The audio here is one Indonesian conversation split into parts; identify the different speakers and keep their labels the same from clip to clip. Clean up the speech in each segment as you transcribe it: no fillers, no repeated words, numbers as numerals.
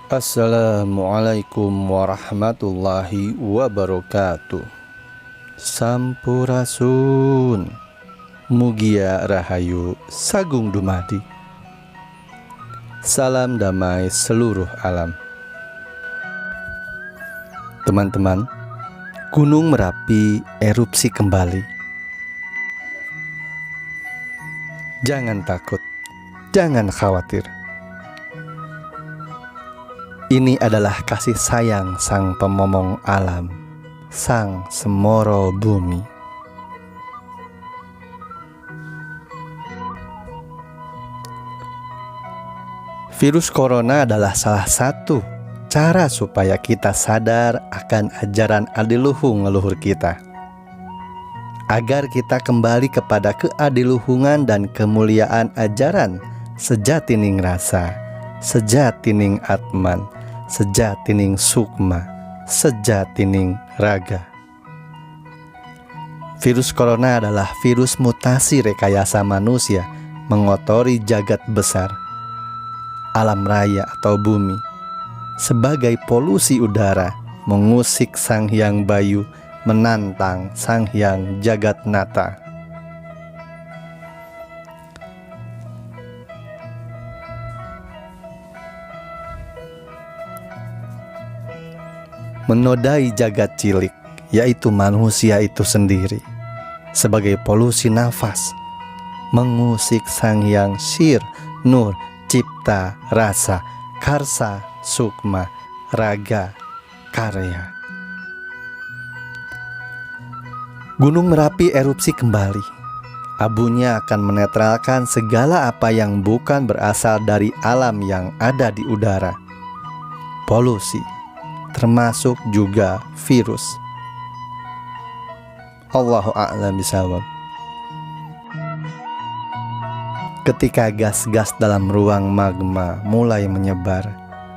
Speaker 1: Assalamualaikum warahmatullahi wabarakatuh. Sampurasun, mugia rahayu sagung dumadi. Salam damai seluruh alam. Teman-teman, Gunung Merapi erupsi kembali. Jangan takut, jangan khawatir. Ini adalah kasih sayang Sang Pemomong alam, Sang Semoro bumi. Virus corona adalah salah satu cara supaya kita sadar akan ajaran adiluhung leluhur kita, agar kita kembali kepada keadiluhungan dan kemuliaan ajaran sejatining rasa, sejatining atman, sejatining sukma, sejatining raga. Virus corona adalah virus mutasi rekayasa manusia mengotori jagat besar, alam raya atau bumi, sebagai polusi udara, mengusik Sang Hyang Bayu, menantang Sang Hyang Jagatnata. Menodai jagat cilik, yaitu manusia itu sendiri, sebagai polusi nafas, mengusik Sang Hyang Sir, Nur, Cipta, Rasa, Karsa, Sukma, Raga, Karya. Gunung Merapi erupsi kembali. Abunya akan menetralkan segala apa yang bukan berasal dari alam yang ada di udara. Polusi, termasuk juga virus. Allahu a'lam bishawab. Ketika gas-gas dalam ruang magma mulai menyebar,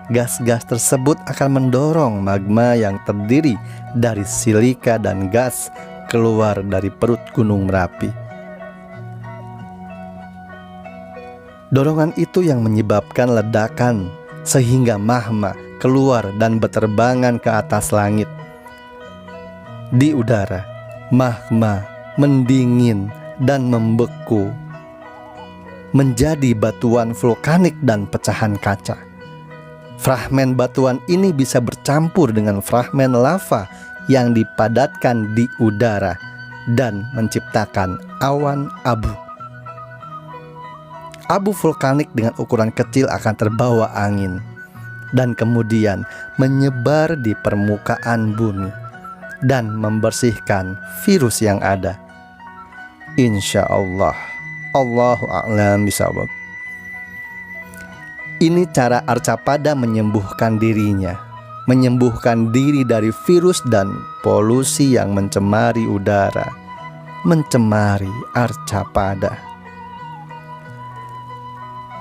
Speaker 1: gas-gas tersebut akan mendorong magma yang terdiri dari silika dan gas keluar dari perut Gunung Merapi. Dorongan itu yang menyebabkan ledakan sehingga magma keluar dan berterbangan ke atas langit. Di udara, magma mendingin dan membeku menjadi batuan vulkanik dan pecahan kaca. Fragmen batuan ini bisa bercampur dengan fragmen lava yang dipadatkan di udara dan menciptakan awan abu. Abu vulkanik dengan ukuran kecil akan terbawa angin dan kemudian menyebar di permukaan bumi dan membersihkan virus yang ada. Insya Allah. Allahu a'lam bishawab. Ini cara Arcapada menyembuhkan dirinya, menyembuhkan diri dari virus dan polusi yang mencemari udara, mencemari Arcapada.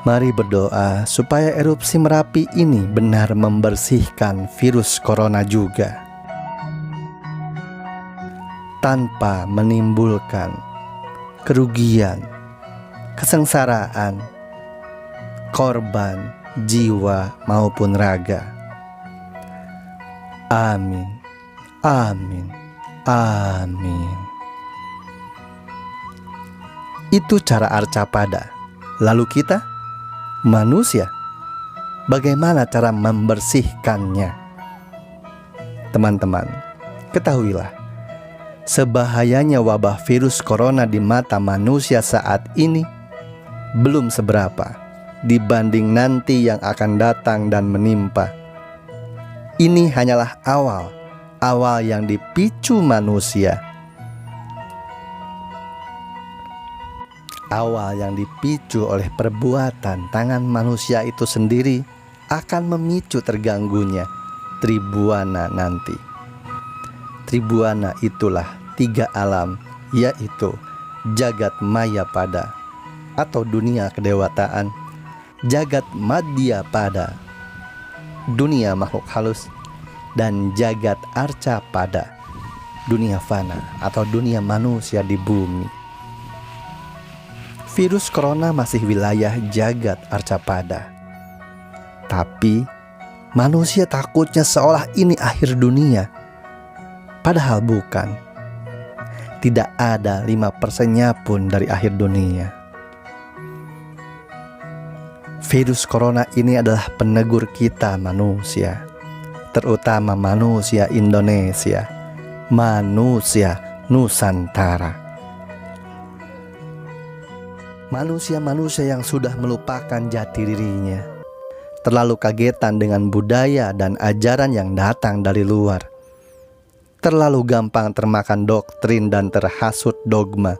Speaker 1: Mari berdoa supaya erupsi Merapi ini benar membersihkan virus corona juga, tanpa menimbulkan kerugian, kesengsaraan, korban jiwa maupun raga. Amin, amin, amin. Itu cara Arcapada. Lalu kita, manusia, bagaimana cara membersihkannya? Teman-teman, ketahuilah, sebahayanya wabah virus corona di mata manusia saat ini belum seberapa dibanding nanti yang akan datang dan menimpa. Ini hanyalah awal yang dipicu manusia. Awal yang dipicu oleh perbuatan tangan manusia itu sendiri akan memicu terganggunya Tribuana nanti. Tribuana itulah 3 alam, yaitu jagat maya pada atau dunia kedewataan, jagat madya pada dunia makhluk halus, dan jagat arca pada dunia fana atau dunia manusia di bumi. Virus corona masih wilayah jagat Arcapada, tapi Manusia takutnya seolah ini akhir dunia. Padahal bukan. Tidak ada 5%-nya pun dari akhir dunia. Virus corona ini adalah penegur kita manusia, terutama manusia Indonesia, manusia Nusantara. Manusia-manusia yang sudah melupakan jati dirinya, terlalu kagetan dengan budaya dan ajaran yang datang dari luar, terlalu gampang termakan doktrin dan terhasut dogma.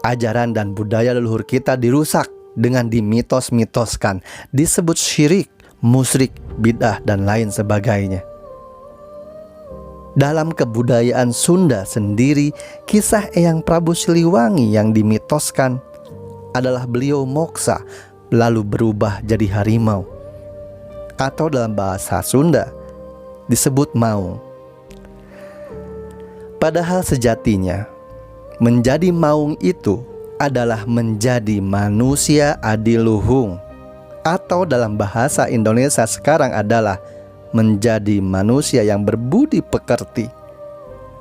Speaker 1: Ajaran dan budaya leluhur kita dirusak dengan dimitos-mitoskan, disebut syirik, musyrik, bid'ah, dan lain sebagainya. Dalam kebudayaan Sunda sendiri, kisah Eyang Prabu Siliwangi yang dimitoskan adalah beliau moksa lalu berubah jadi harimau, atau dalam bahasa Sunda disebut maung. Padahal sejatinya menjadi maung itu adalah menjadi manusia adiluhung, atau dalam bahasa Indonesia sekarang adalah menjadi manusia yang berbudi pekerti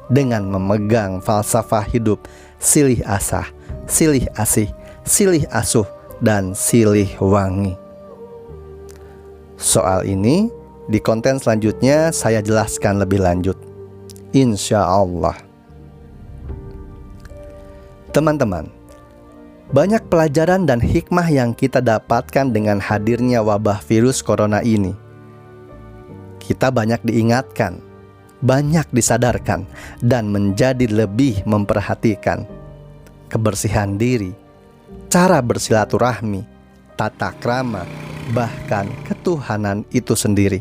Speaker 1: dengan memegang falsafah hidup silih asah, silih asih, silih asuh, dan silih wangi. Soal ini di konten selanjutnya saya jelaskan lebih lanjut, insya Allah. Teman-teman, banyak pelajaran dan hikmah yang kita dapatkan dengan hadirnya wabah virus corona ini. Kita banyak diingatkan, banyak disadarkan, dan menjadi lebih memperhatikan kebersihan diri, cara bersilaturahmi, tata krama, bahkan ketuhanan itu sendiri.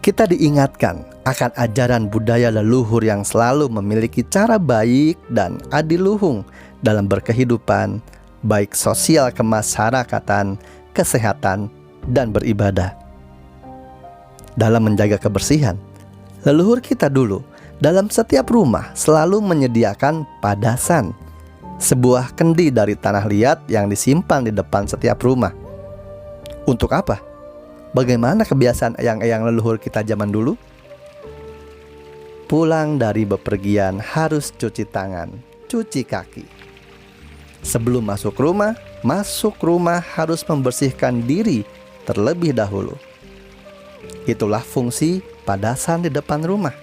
Speaker 1: Kita diingatkan akan ajaran budaya leluhur yang selalu memiliki cara baik dan adiluhung dalam berkehidupan, baik sosial kemasyarakatan, kesehatan, dan beribadah. Dalam menjaga kebersihan, leluhur kita dulu dalam setiap rumah selalu menyediakan padasan, sebuah kendi dari tanah liat yang disimpan di depan setiap rumah. Untuk apa? Bagaimana kebiasaan eyang-eyang leluhur kita zaman dulu? Pulang dari bepergian harus cuci tangan, cuci kaki. Sebelum masuk rumah harus membersihkan diri terlebih dahulu. Itulah fungsi padasan di depan rumah.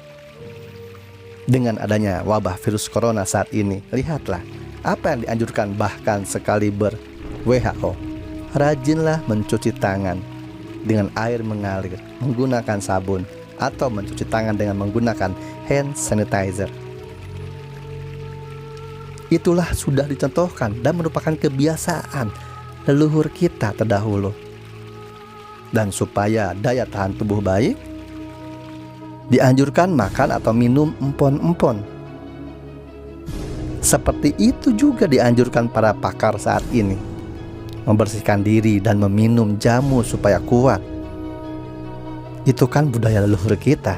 Speaker 1: Dengan adanya wabah virus corona saat ini, lihatlah apa yang dianjurkan bahkan sekaliber WHO. Rajinlah mencuci tangan dengan air mengalir, menggunakan sabun, atau mencuci tangan dengan menggunakan hand sanitizer. Itulah sudah dicontohkan dan merupakan kebiasaan leluhur kita terdahulu. Dan supaya daya tahan tubuh baik, dianjurkan makan atau minum empon-empon. Seperti itu juga dianjurkan para pakar saat ini, membersihkan diri dan meminum jamu supaya kuat. Itu kan budaya leluhur kita,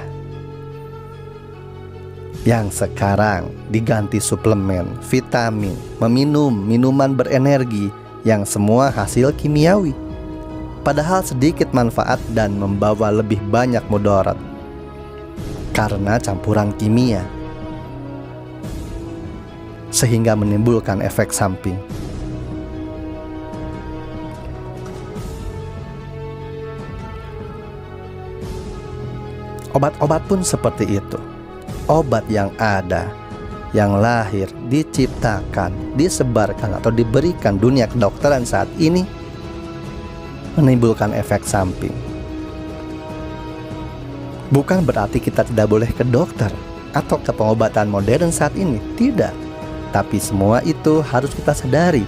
Speaker 1: yang sekarang diganti suplemen, vitamin, meminum minuman berenergi yang semua hasil kimiawi, padahal sedikit manfaat dan membawa lebih banyak mudarat karena campuran kimia, sehingga menimbulkan efek samping. Obat-obat pun seperti itu. Obat yang ada, yang lahir, diciptakan, disebarkan atau diberikan dunia kedokteran saat ini menimbulkan efek samping. Bukan berarti kita tidak boleh ke dokter atau ke pengobatan modern saat ini, tidak. Tapi semua itu harus kita sadari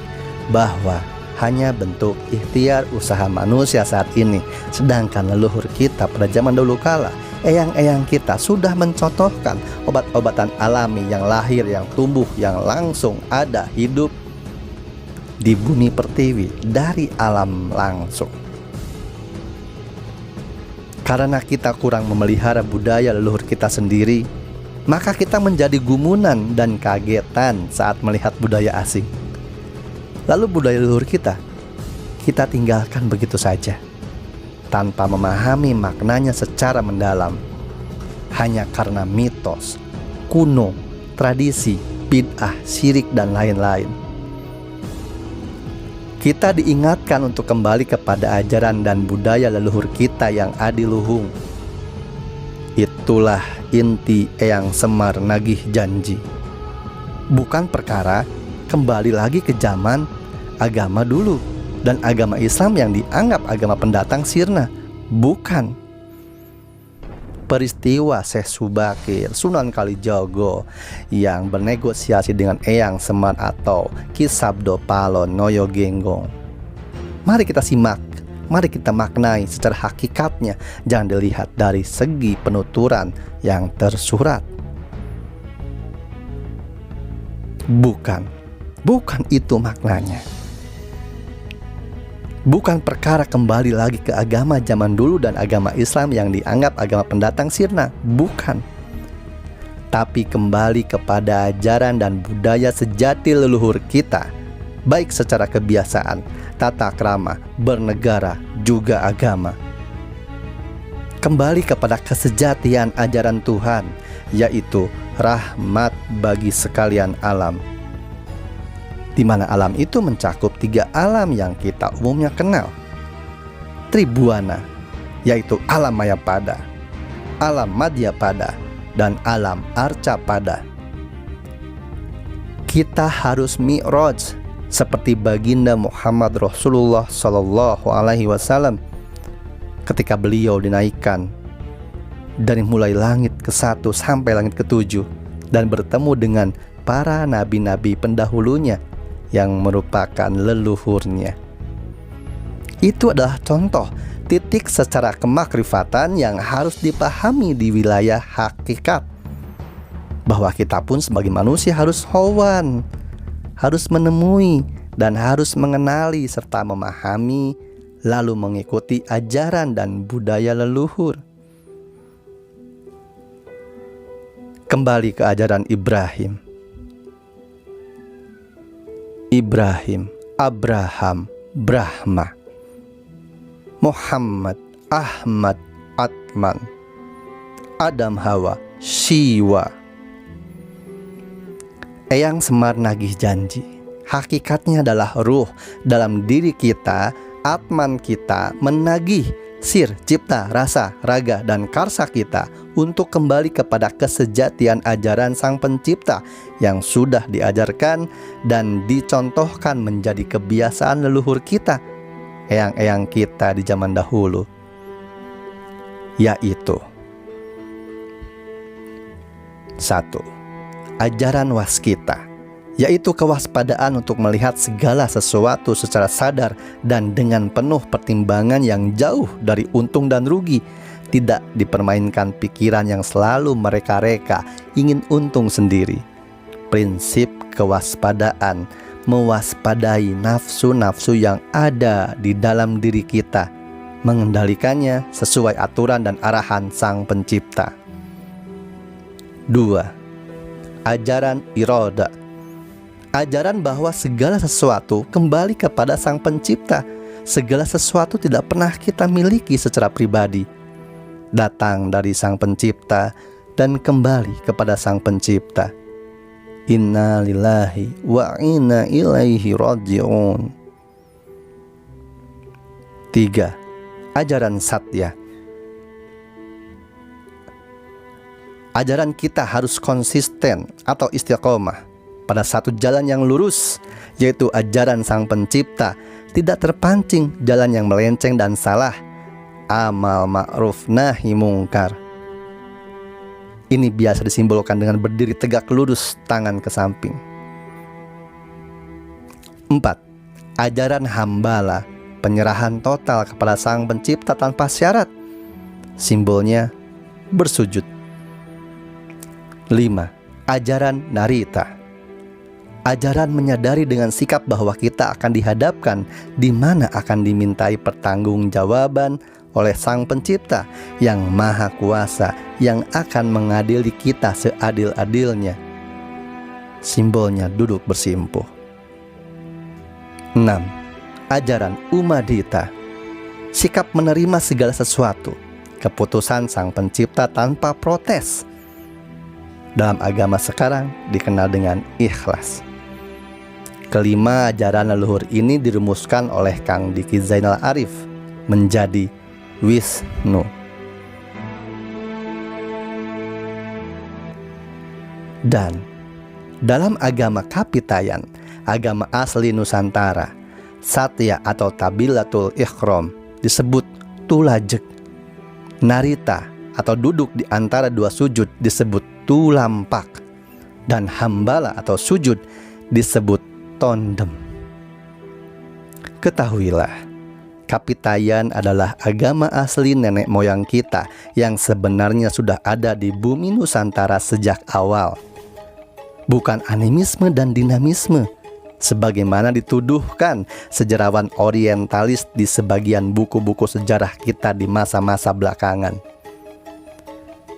Speaker 1: bahwa hanya bentuk ikhtiar usaha manusia saat ini. Sedangkan leluhur kita pada zaman dahulu kala, eyang-eyang kita sudah mencontohkan obat-obatan alami yang lahir, yang tumbuh, yang langsung ada, hidup di bumi pertiwi dari alam langsung. Karena kita kurang memelihara budaya leluhur kita sendiri, maka kita menjadi gumunan dan kagetan saat melihat budaya asing. Lalu budaya leluhur kita kita tinggalkan begitu saja, tanpa memahami maknanya secara mendalam, hanya karena mitos, kuno, tradisi, bid'ah, syirik, dan lain-lain. Kita diingatkan untuk kembali kepada ajaran dan budaya leluhur kita yang adiluhung. Itulah inti Eyang Semar nagih janji. Bukan perkara kembali lagi ke zaman agama dulu dan agama Islam yang dianggap agama pendatang sirna. Bukan. Peristiwa Syekh Subakir, Sunan Kalijogo yang bernegosiasi dengan Eyang Semar atau Ki Sabdo Palon Noyo Genggong. Mari kita simak, mari kita maknai secara hakikatnya. Jangan dilihat dari segi penuturan yang tersurat. Bukan itu maknanya. Bukan perkara kembali lagi ke agama zaman dulu dan agama Islam yang dianggap agama pendatang sirna. Bukan. Tapi kembali kepada ajaran dan budaya sejati leluhur kita, baik secara kebiasaan, tata krama, bernegara, juga agama. Kembali kepada kesejatian ajaran Tuhan, yaitu rahmat bagi sekalian alam, di mana alam itu mencakup 3 alam yang kita umumnya kenal. Tribuana, yaitu alam Mayapada, alam Madyapada, dan alam Arcapada. Kita harus mi'raj seperti baginda Muhammad Rasulullah SAW ketika beliau dinaikkan dari mulai langit ke-1 sampai langit ke-7 dan bertemu dengan para nabi-nabi pendahulunya yang merupakan leluhurnya. Itu adalah contoh titik secara kemakrifatan yang harus dipahami di wilayah hakikat, bahwa kita pun sebagai manusia harus hawan, harus menemui dan harus mengenali serta memahami, lalu mengikuti ajaran dan budaya leluhur. Kembali ke ajaran Ibrahim, Abraham, Brahma, Muhammad, Ahmad, Atman, Adam, Hawa, Shiwa. Eyang Semar nagih janji, hakikatnya adalah ruh dalam diri kita, Atman kita menagih sir, cipta, rasa, raga, dan karsa kita untuk kembali kepada kesejatian ajaran Sang Pencipta yang sudah diajarkan dan dicontohkan menjadi kebiasaan leluhur kita, eyang-eyang kita di zaman dahulu, yaitu 1. Ajaran waskita, yaitu kewaspadaan untuk melihat segala sesuatu secara sadar dan dengan penuh pertimbangan yang jauh dari untung dan rugi. Tidak dipermainkan pikiran yang selalu mereka-reka ingin untung sendiri. Prinsip kewaspadaan, mewaspadai nafsu-nafsu yang ada di dalam diri kita, mengendalikannya sesuai aturan dan arahan Sang Pencipta. 2. Ajaran iroda, ajaran bahwa segala sesuatu kembali kepada Sang Pencipta. Segala sesuatu tidak pernah kita miliki secara pribadi, datang dari Sang Pencipta dan kembali kepada Sang Pencipta. Inna lillahi wa inna ilaihi raji'un. 3. Ajaran satya, ajaran kita harus konsisten atau istiqomah pada satu jalan yang lurus, yaitu ajaran Sang Pencipta, tidak terpancing jalan yang melenceng dan salah, amal ma'ruf nahi mungkar. Ini biasa disimbolkan dengan berdiri tegak lurus, tangan ke samping. 4. Ajaran hambala, penyerahan total kepada Sang Pencipta tanpa syarat, simbolnya bersujud. 5. Ajaran narita, ajaran menyadari dengan sikap bahwa kita akan dihadapkan di mana akan dimintai pertanggungjawaban oleh Sang Pencipta yang Maha Kuasa, yang akan mengadili kita seadil-adilnya. Simbolnya duduk bersimpuh. 6. ajaran Umadita, sikap menerima segala sesuatu, keputusan Sang Pencipta tanpa protes. Dalam agama sekarang dikenal dengan ikhlas. Kelima ajaran leluhur ini dirumuskan oleh Kang Diki Zainal Arif menjadi Wisnu. Dan dalam agama Kapitayan, agama asli Nusantara, Satya atau Tabilatul Ikhram disebut tulajek. Narita atau duduk di antara dua sujud disebut tulampak. Dan hambala atau sujud disebut tondem. Ketahuilah, Kapitayan adalah agama asli nenek moyang kita yang sebenarnya sudah ada di bumi Nusantara sejak awal. Bukan animisme dan dinamisme sebagaimana dituduhkan sejarawan orientalis di sebagian buku-buku sejarah kita di masa-masa belakangan.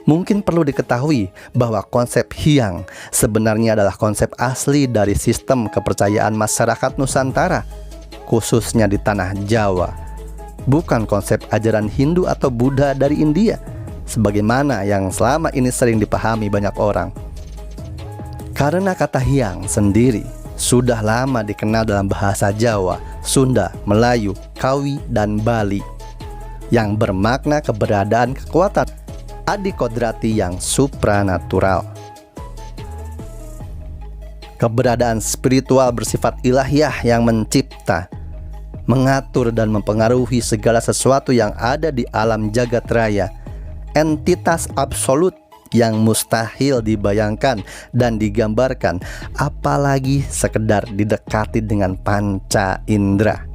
Speaker 1: Mungkin perlu diketahui bahwa konsep Hyang sebenarnya adalah konsep asli dari sistem kepercayaan masyarakat Nusantara, khususnya di tanah Jawa. Bukan konsep ajaran Hindu atau Buddha dari India, sebagaimana yang selama ini sering dipahami banyak orang. Karena kata Hyang sendiri sudah lama dikenal dalam bahasa Jawa, Sunda, Melayu, Kawi, dan Bali, yang bermakna keberadaan kekuatan adikodrati yang supranatural. Keberadaan spiritual bersifat ilahiyah yang mencipta, mengatur dan mempengaruhi segala sesuatu yang ada di alam jagat raya. Entitas absolut yang mustahil dibayangkan dan digambarkan, apalagi sekedar didekati dengan panca indera.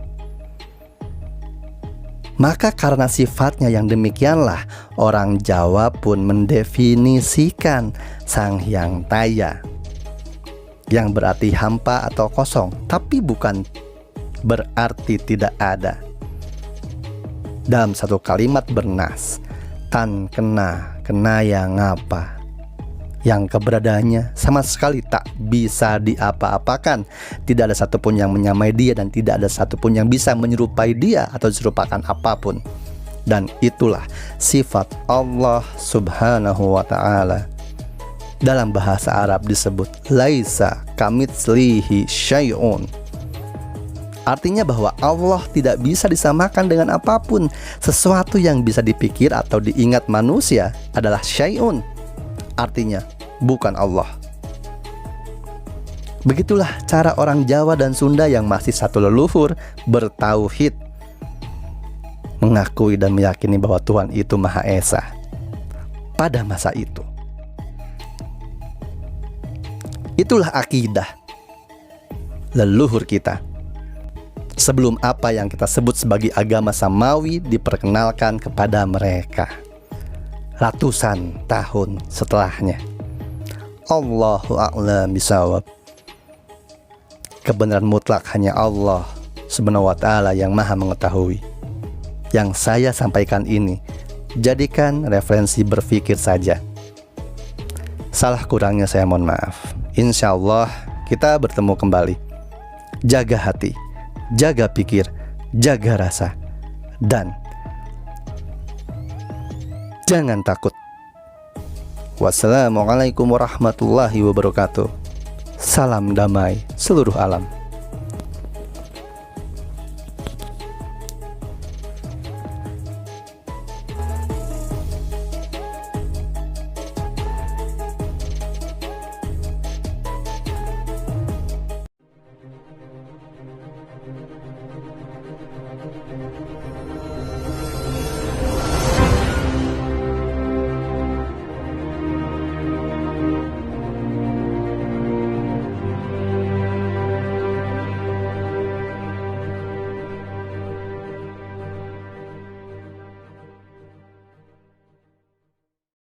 Speaker 1: Maka karena sifatnya yang demikianlah, orang Jawa pun mendefinisikan Sang Hyang Taya, yang berarti hampa atau kosong, tapi bukan berarti tidak ada. Dalam satu kalimat bernas, tan kena kenaya ngapa, yang keberadaannya sama sekali tak bisa diapa-apakan. Tidak ada satupun yang menyamai dia dan tidak ada satupun yang bisa menyerupai dia atau diserupakan apapun. Dan itulah sifat Allah subhanahu wa ta'ala. Dalam bahasa Arab disebut laisa kamitslihi syai'un. Artinya bahwa Allah tidak bisa disamakan dengan apapun. Sesuatu yang bisa dipikir atau diingat manusia adalah syai'un, artinya bukan Allah. Begitulah cara orang Jawa dan Sunda yang masih satu leluhur bertauhid, mengakui dan meyakini bahwa Tuhan itu Maha Esa pada masa itu. Itulah akidah leluhur kita sebelum apa yang kita sebut sebagai agama Samawi diperkenalkan kepada mereka ratusan tahun setelahnya. Allahu a'lam bishawab. Kebenaran mutlak hanya Allah subhanahu wa ta'ala yang maha mengetahui. Yang saya sampaikan ini jadikan referensi berpikir saja. Salah kurangnya saya mohon maaf. Insya Allah kita bertemu kembali. Jaga hati, jaga pikir, jaga rasa, dan jangan takut. Wassalamualaikum warahmatullahi wabarakatuh. Salam damai seluruh alam.